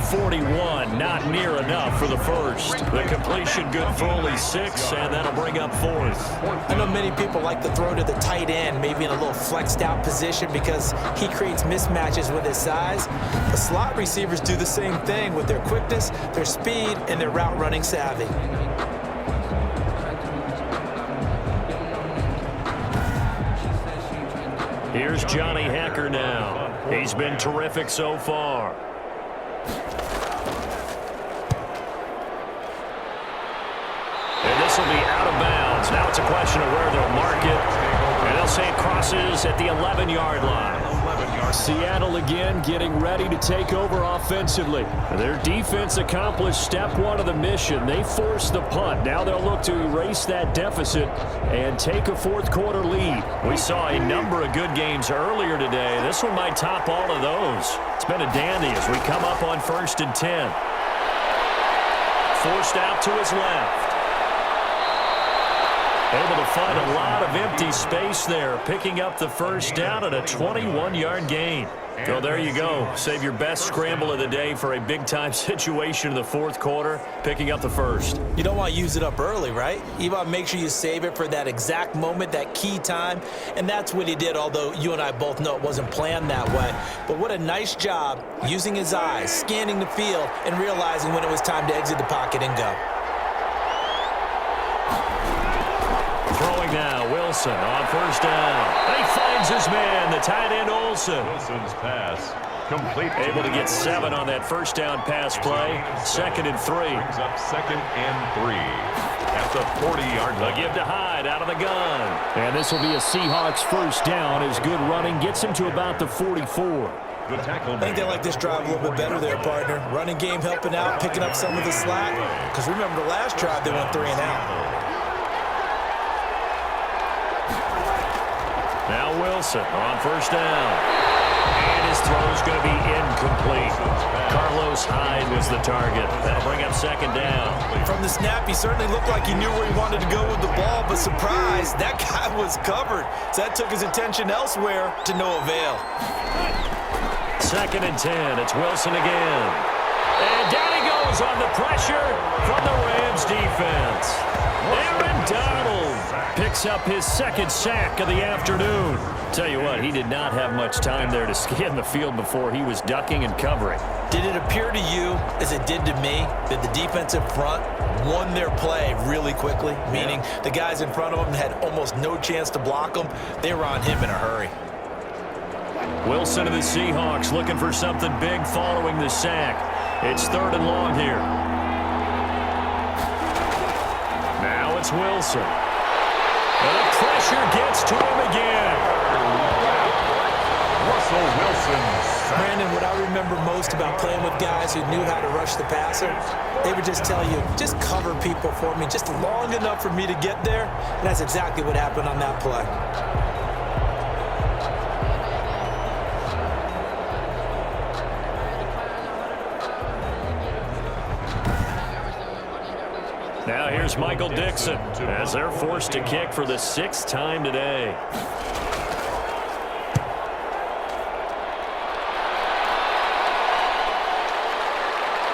the 41. Not near enough for the first. The completion good for only 6, and that'll bring up 4th. I know many people like to throw to the tight end, maybe in a little flexed out position because he creates mismatches with his size. The slot receivers do the same thing with their quickness, their speed, and their route running savvy. Here's Johnny Hacker now. He's been terrific so far. And this will be out of bounds. Now it's a question of where they'll mark it. And they'll say it crosses at the 11-yard line. Seattle again getting ready to take over offensively. Their defense accomplished step 1 of the mission. They forced the punt. Now they'll look to erase that deficit and take a fourth-quarter lead. We saw a number of good games earlier today. This one might top all of those. It's been a dandy as we come up on 1st and 10. Forced out to his left. Able to find a lot of empty space there, picking up the first down at a 21-yard gain. So there you go. Save your best scramble of the day for a big-time situation in the fourth quarter, picking up the first. You don't want to use it up early, right? You want to make sure you save it for that exact moment, that key time, and that's what he did, although you and I both know it wasn't planned that way. But what a nice job using his eyes, scanning the field, and realizing when it was time to exit the pocket and go. Throwing now, Wilson on first down. And he finds his man, the tight end Olsen. Wilson's pass complete. Able to get 7 on that first down pass play. 2nd and 3. Brings up 2nd and 3 at the 40-yard line. A give to Hyde out of the gun. And this will be a Seahawks first down as good running gets him to about the 44. Good tackle. I think they like this drive a little bit better there, partner. Running game helping out, picking up some of the slack. Because remember the last drive, they went 3 and out. Now Wilson on first down. And his throw's going to be incomplete. Carlos Hyde was the target. That'll bring up 2nd down. From the snap, he certainly looked like he knew where he wanted to go with the ball, but surprise, that guy was covered. So that took his attention elsewhere to no avail. 2nd and 10. It's Wilson again. And down he goes on the pressure from the Rams defense. Aaron Donald picks up his 2nd sack of the afternoon. Tell you what, he did not have much time there to scan the field before he was ducking and covering. Did it appear to you, as it did to me, that the defensive front won their play really quickly? Meaning the guys in front of them had almost no chance to block them. They were on him in a hurry. Wilson of the Seahawks looking for something big following the sack. It's 3rd and long here. Now it's Wilson. And the pressure gets to him again. Russell Wilson. Brandon, what I remember most about playing with guys who knew how to rush the passer, they would just tell you, just cover people for me, just long enough for me to get there. And that's exactly what happened on that play. Now here's Michael Dixon as they're forced to kick for the 6th time today.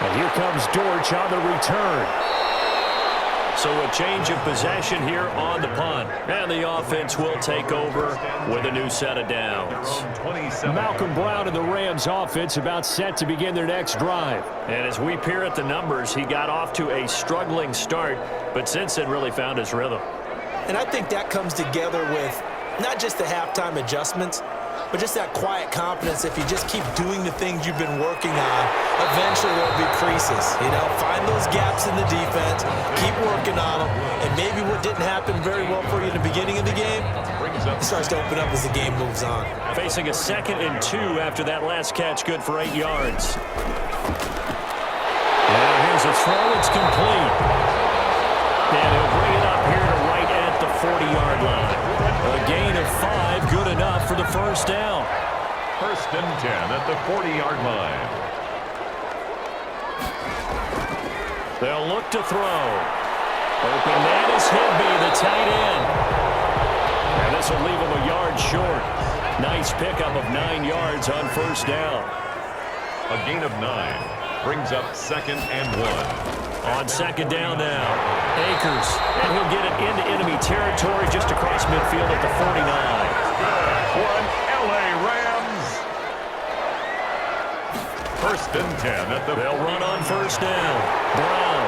And here comes Dortch on the return. So a change of possession here on the punt. And the offense will take over with a new set of downs. Malcolm Brown and the Rams offense about set to begin their next drive. And as we peer at the numbers, he got off to a struggling start, but since then really found his rhythm. And I think that comes together with not just the halftime adjustments, but just that quiet confidence. If you just keep doing the things you've been working on, eventually there'll be creases. You know, find those gaps in the defense, keep working on them, and maybe what didn't happen very well for you in the beginning of the game, it starts to open up as the game moves on. Facing a 2nd and 2 after that last catch, good for 8 yards. Now here's a throw, it's complete. And he'll bring it up here to right at the 40-yard line. A gain of 5, good enough for the first down. 1st and 10 at the 40-yard line. They'll look to throw. Open man is Higby, the tight end. And this will leave him a yard short. Nice pickup of 9 yards on first down. A gain of 9. Brings up 2nd and 1. On 2nd down now, Akers, and he'll get it into enemy territory just across midfield at the 49. One, LA Rams. 1st and 10 at the... They'll run on 1st down. Brown.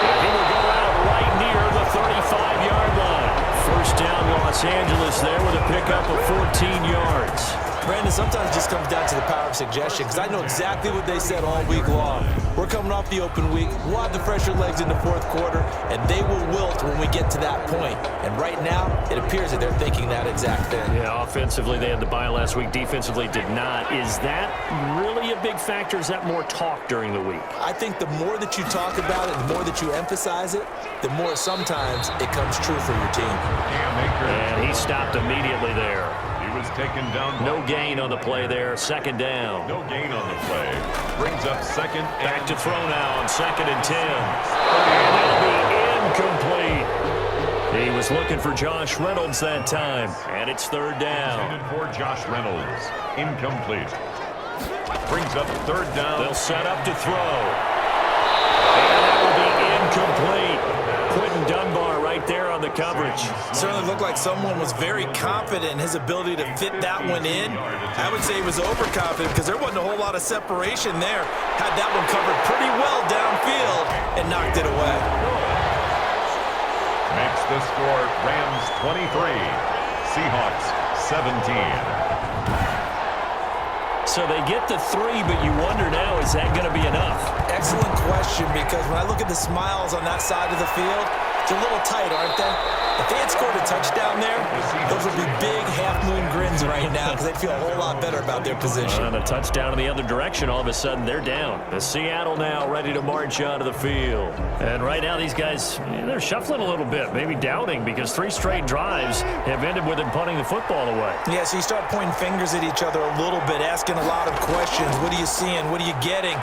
And he will go out right near the 35-yard line. 1st down, Los Angeles there with a pickup of 14 yards. Brandon, sometimes it just comes down to the power of suggestion, because I know exactly what they said all week long. We're coming off the open week. We'll have the fresher legs in the 4th quarter, and they will wilt when we get to that point. And right now, it appears that they're thinking that exact thing. Yeah, offensively, they had the bye last week. Defensively, did not. Is that really a big factor? Is that more talk during the week? I think the more that you talk about it, the more that you emphasize it, the more sometimes it comes true for your team. And he stopped immediately there. Was taken down. No gain on the play there. 2nd down. No gain on the play. Brings up 2nd. Back to throw now on 2nd and 10. And it'll be incomplete. He was looking for Josh Reynolds that time. And it's 3rd down. Intended for Josh Reynolds. Incomplete. Brings up 3rd down. They'll set up to throw. And that will be incomplete. Quentin Dunbar right there on the coverage. Certainly looked like someone was very confident in his ability to fit that one in. I would say he was overconfident because there wasn't a whole lot of separation there. Had that one covered pretty well downfield and knocked it away. Makes the score Rams 23, Seahawks 17. So they get the 3, but you wonder now, is that going to be enough? Excellent question, because when I look at the smiles on that side of the field, it's a little tight, aren't they? If they had scored a touchdown there, those would be big half-moon grins right now because they'd feel a whole lot better about their position. And a touchdown in the other direction, all of a sudden they're down. The Seattle now ready to march onto the field. And right now these guys, they're shuffling a little bit, maybe doubting, because 3 straight drives have ended with them punting the football away. Yeah, so you start pointing fingers at each other a little bit, asking a lot of questions. What are you seeing? What are you getting?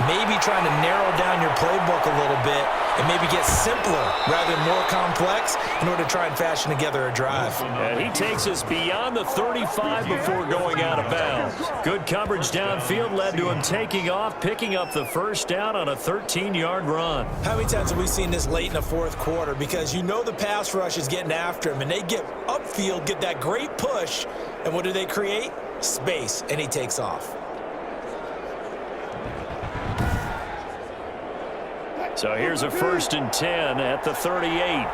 Maybe trying to narrow down your playbook a little bit and maybe get simpler rather than more complex in order to try and fashion together a drive. And he takes us beyond the 35 before going out of bounds. Good coverage downfield led to him taking off, picking up the 1st down on a 13-yard run. How many times have we seen this late in the 4th quarter? Because you know the pass rush is getting after him, and they get upfield, get that great push, and what do they create? Space, and he takes off. So here's a 1st and 10 at the 38.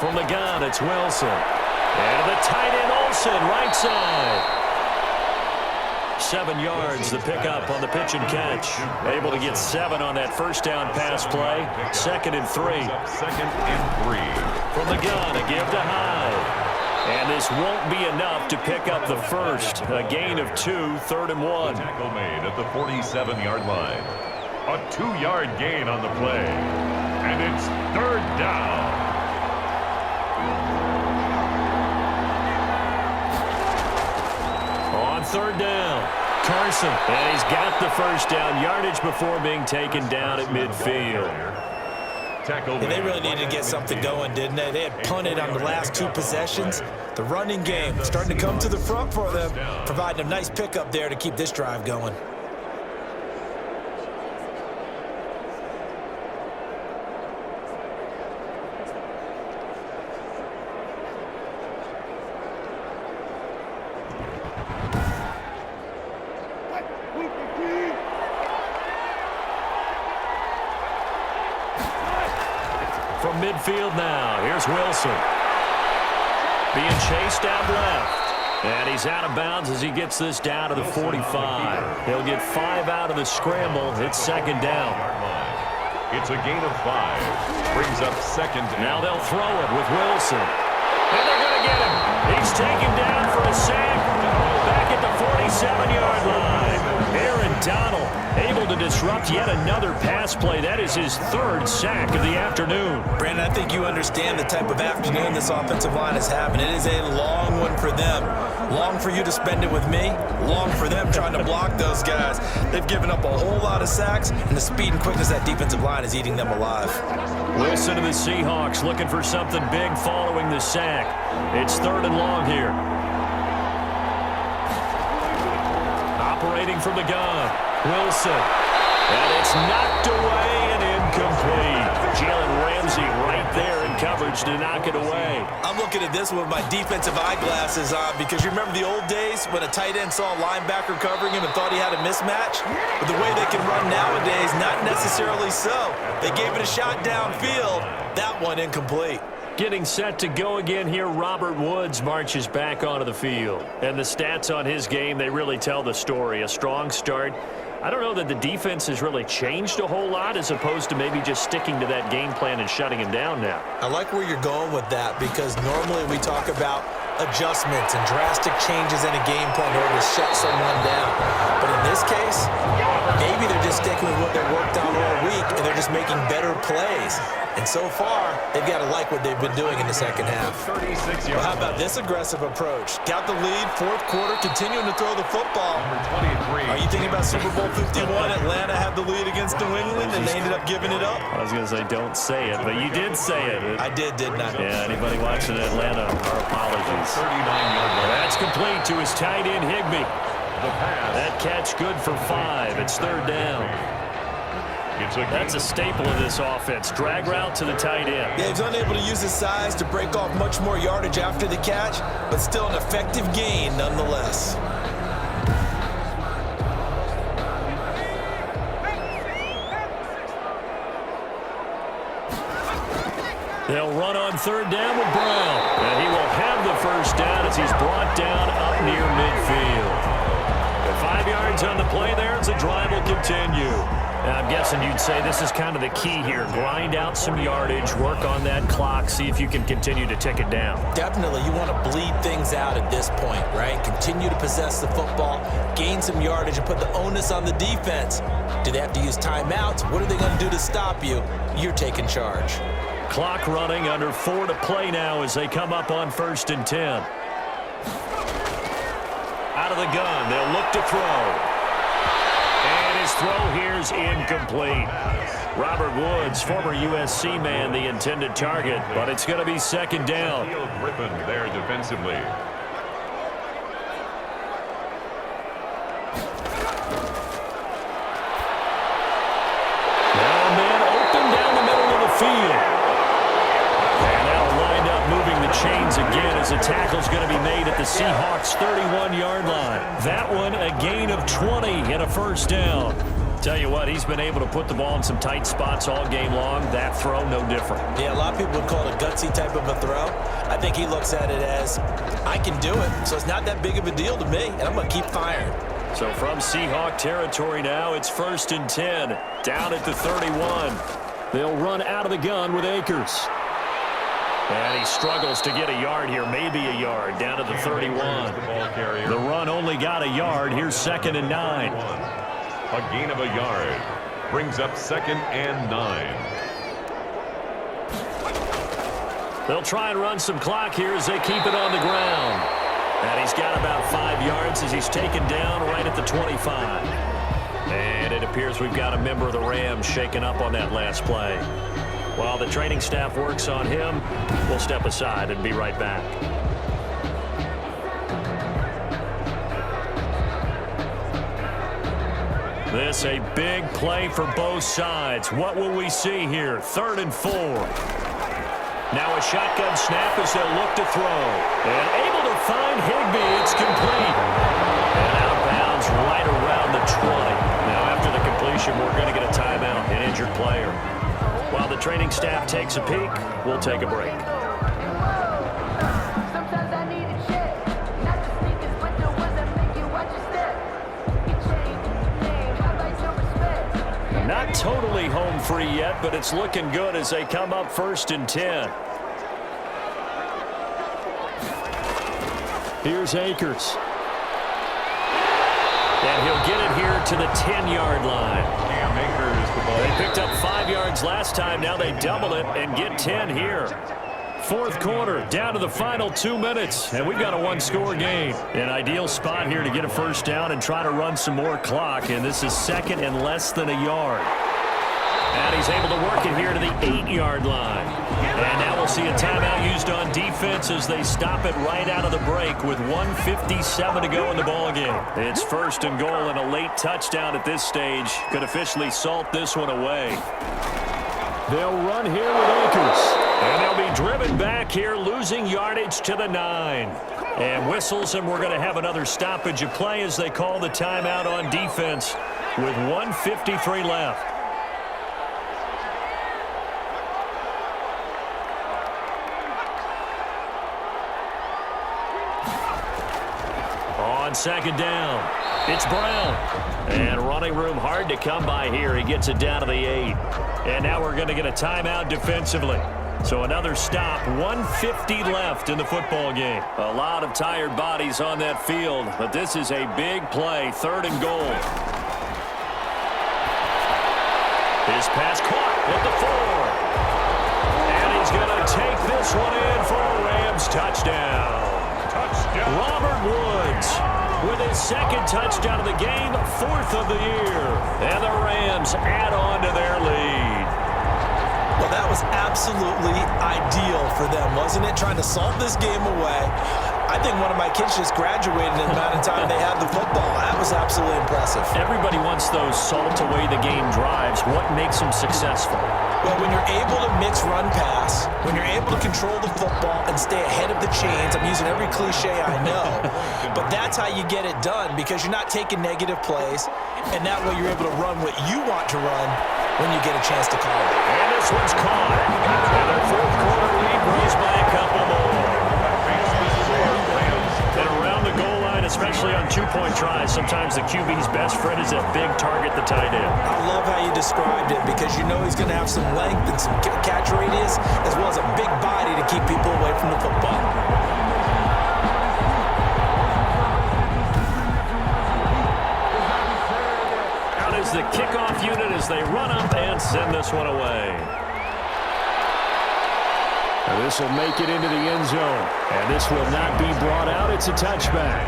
From the gun, it's Wilson. And the tight end Olsen, right side. 7 yards, the pickup on the pitch and catch. Able to get 7 on that 1st down pass play. 2nd and 3. 2nd and 3. From the gun, a give to Hyde. And this won't be enough to pick up the 1st. A gain of 2, 3rd and 1. Tackle made at the 47-yard line. A 2-yard gain on the play. And it's 3rd down. On 3rd down, Carson. And he's got the 1st down yardage before being taken down at midfield. And they really needed to get something going, didn't they? They had punted on the last 2 possessions. The running game starting to come to the front for them, providing a nice pickup there to keep this drive going. From midfield now, here's Wilson. Being chased out left. And he's out of bounds as he gets this down to the 45. He'll get 5 out of the scramble. It's 2nd down. It's a gain of 5. Brings up 2nd down. Now they'll throw it with Wilson. And they're going to get him. He's taken down for a sack. Back at the 47-yard line. Aaron Donald able to disrupt yet another pass play. That is his 3rd sack of the afternoon. Brandon, I think you understand the type of afternoon this offensive line is having. It is a long one for them. Long for you to spend it with me. Long for them trying to block those guys. They've given up a whole lot of sacks, and the speed and quickness of that defensive line is eating them alive. Wilson and the Seahawks looking for something big following the sack. It's 3rd and long here. waiting from the gun. Wilson. And it's knocked away and incomplete. Jalen Ramsey right there in coverage to knock it away. I'm looking at this with my defensive eyeglasses on because you remember the old days when a tight end saw a linebacker covering him and thought he had a mismatch? But the way they can run nowadays, not necessarily so. They gave it a shot downfield. That one incomplete. Getting set to go again here, Robert Woods marches back onto the field. And the stats on his game, they really tell the story. A strong start. I don't know that the defense has really changed a whole lot as opposed to maybe just sticking to that game plan and shutting him down now. I like where you're going with that because normally we talk about adjustments and drastic changes in a game plan in order to shut someone down. But in this case, maybe they're just sticking with what they worked on all week and they're just making better plays. And so far, they've got to like what they've been doing in the second half. Well, how about this aggressive approach? Got the lead, fourth quarter, continuing to throw the football. Are you thinking about Super Bowl 51? Atlanta had the lead against New England, and they ended up giving it up? I was going to say don't say it, but you did say it. I did, didn't I? Yeah, anybody watching Atlanta, our apologies. That's complete to his tight end, Higbee. That catch good for 5. It's third down. That's a staple of this offense. Drag route to the tight end. Yeah, he's unable to use his size to break off much more yardage after the catch, but still an effective gain nonetheless. They'll run on third down with Brown. And he will have the first down as he's brought down up near midfield. 5 yards on the play there as the drive will continue. Now, I'm guessing you'd say this is kind of the key here. Grind out some yardage, work on that clock, see if you can continue to tick it down. Definitely, you want to bleed things out at this point, right? Continue to possess the football, gain some yardage, and put the onus on the defense. Do they have to use timeouts? What are they going to do to stop you? You're taking charge. Clock running, under 4 to play now as they come up on 1st and 10. Out of the gun, they'll look to throw. And his throw here's incomplete. Robert Woods, former USC man, the intended target, but it's going to be second down. Griffin there defensively. Now man open down the middle of the field. And now lined up moving the chains again as a tackle's going to be made at the Seahawks' 31-yard line. That one a gain of 20 and a first down. Tell you what, he's been able to put the ball in some tight spots all game long. That throw, no different. Yeah, a lot of people would call it a gutsy type of a throw. I think he looks at it as, I can do it, so it's not that big of a deal to me, and I'm going to keep firing. So from Seahawk territory now, it's 1st and 10, down at the 31. They'll run out of the gun with Akers. And he struggles to get a yard here, maybe a yard, down to the 31. The run only got a yard. Here's 2nd and 9. A gain of a yard brings up 2nd and 9. They'll try and run some clock here as they keep it on the ground. And he's got about 5 yards as he's taken down right at the 25. And it appears we've got a member of the Rams shaken up on that last play. While the training staff works on him, we'll step aside and be right back. This a big play for both sides. What will we see here? 3rd and 4. Now a shotgun snap as they'll look to throw. And able to find Higbee. It's complete. And out of bounds right around the 20. Now after the completion, we're going to get a timeout, an injured player. While the training staff takes a peek, we'll take a break. Not totally home free yet, but it's looking good as they come up 1st and 10. Here's Akers. And he'll get it here to the 10-yard line. They picked up 5 yards last time. Now they double it and get 10 here. 4th quarter, down to the final 2 minutes, and we've got a one-score game. An ideal spot here to get a first down and try to run some more clock, and this is 2nd and less than a yard. And he's able to work it here to the 8-yard line. And now we'll see a timeout used on defense as they stop it right out of the break with 1:57 to go in the ballgame. It's first and goal, and a late touchdown at this stage could officially salt this one away. They'll run here with Akers. And they'll be driven back here, losing yardage to the 9. And whistles, and we're going to have another stoppage of play as they call the timeout on defense with 1:53 left. On second down, it's Brown. And running room hard to come by here. He gets it down to the 8. And now we're going to get a timeout defensively. So another stop, 1:50 left in the football game. A lot of tired bodies on that field, but this is a big play, third and goal. His pass caught at the 4. And he's going to take this one in for a Rams touchdown. Robert Woods with his second touchdown of the game, 4th of the year. And the Rams add on to their lead. Well, that was absolutely ideal for them, wasn't it? Trying to salt this game away. I think one of my kids just graduated in the amount of time they had the football. That was absolutely impressive. Everybody wants those salt away the game drives. What makes them successful? Well, when you're able to mix run pass, when you're able to control the football and stay ahead of the chains, I'm using every cliche I know, but that's how you get it done because you're not taking negative plays, and that way you're able to run what you want to run when you get a chance to call it. And this one's caught. And their fourth quarter lead grows by a couple more. And around the goal line, especially on two-point tries, sometimes the QB's best friend is that big target, the tight end. I love how you described it because you know he's going to have some length and some catch radius as well as a big body to keep people away from the football. Out is the kickoff unit as they run up and send this one away. And this will make it into the end zone. And this will not be brought out. It's a touchback.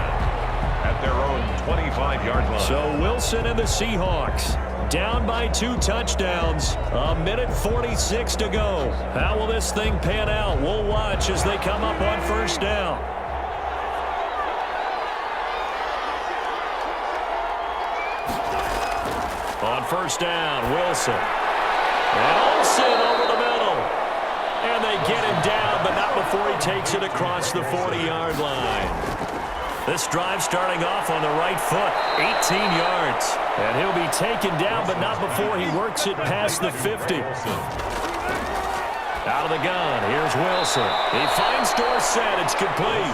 At their own 25-yard line. So Wilson and the Seahawks down by 2 touchdowns. 1:46 to go. How will this thing pan out? We'll watch as they come up on first down. On first down, Wilson. And Olsen over the middle. And they get him down, but not before he takes it across the 40-yard line. This drive starting off on the right foot, 18 yards. And he'll be taken down, but not before he works it past the 50. Out of the gun, here's Wilson. He finds Dorsett, it's complete.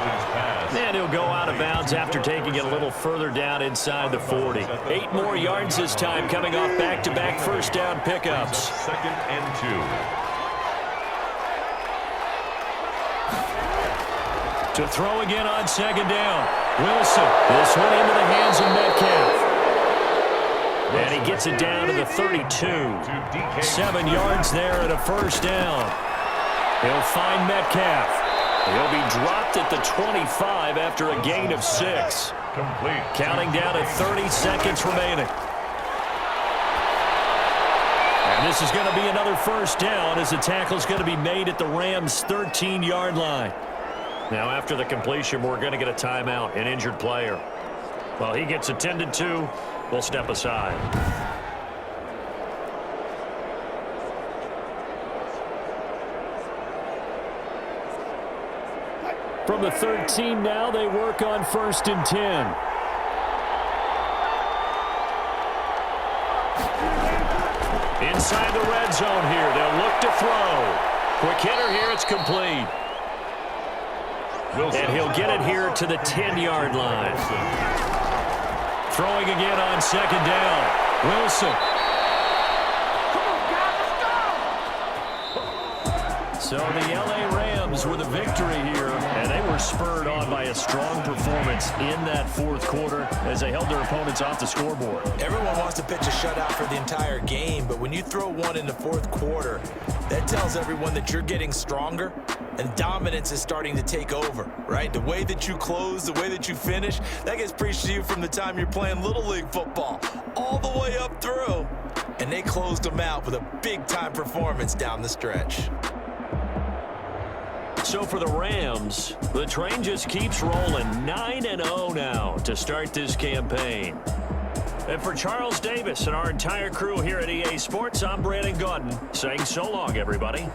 And he'll go out of bounds after taking it a little further down inside the 40. 8 more yards this time, coming off back-to-back first down pickups. Second and 2. To throw again on second down. Wilson, this one into the hands of Metcalf. And he gets it down to the 32. 7 yards there and a first down. He'll find Metcalf. He'll be dropped at the 25 after a gain of 6. Complete. Counting down at 30 seconds remaining. And this is going to be another first down as the tackle's going to be made at the Rams' 13-yard line. Now, after the completion, we're going to get a timeout, an injured player. While he gets attended to, we'll step aside. From the 13 now, they work on first and 10. Inside the red zone here, they'll look to throw. Quick hitter here, it's complete. Wilson. And he'll get it here to the 10-yard line. Throwing again on second down. Wilson. So the L.A. Rams with a victory here, and they were spurred on by a strong performance in that fourth quarter as they held their opponents off the scoreboard. Everyone wants to pitch a shutout for the entire game, but when you throw one in the fourth quarter, that tells everyone that you're getting stronger and dominance is starting to take over, right? The way that you close, the way that you finish, that gets preached to you from the time you're playing Little League football all the way up through. And they closed them out with a big-time performance down the stretch. So for the Rams, the train just keeps rolling. 9-0 now to start this campaign. And for Charles Davis and our entire crew here at EA Sports, I'm Brandon Gaudin saying so long, everybody.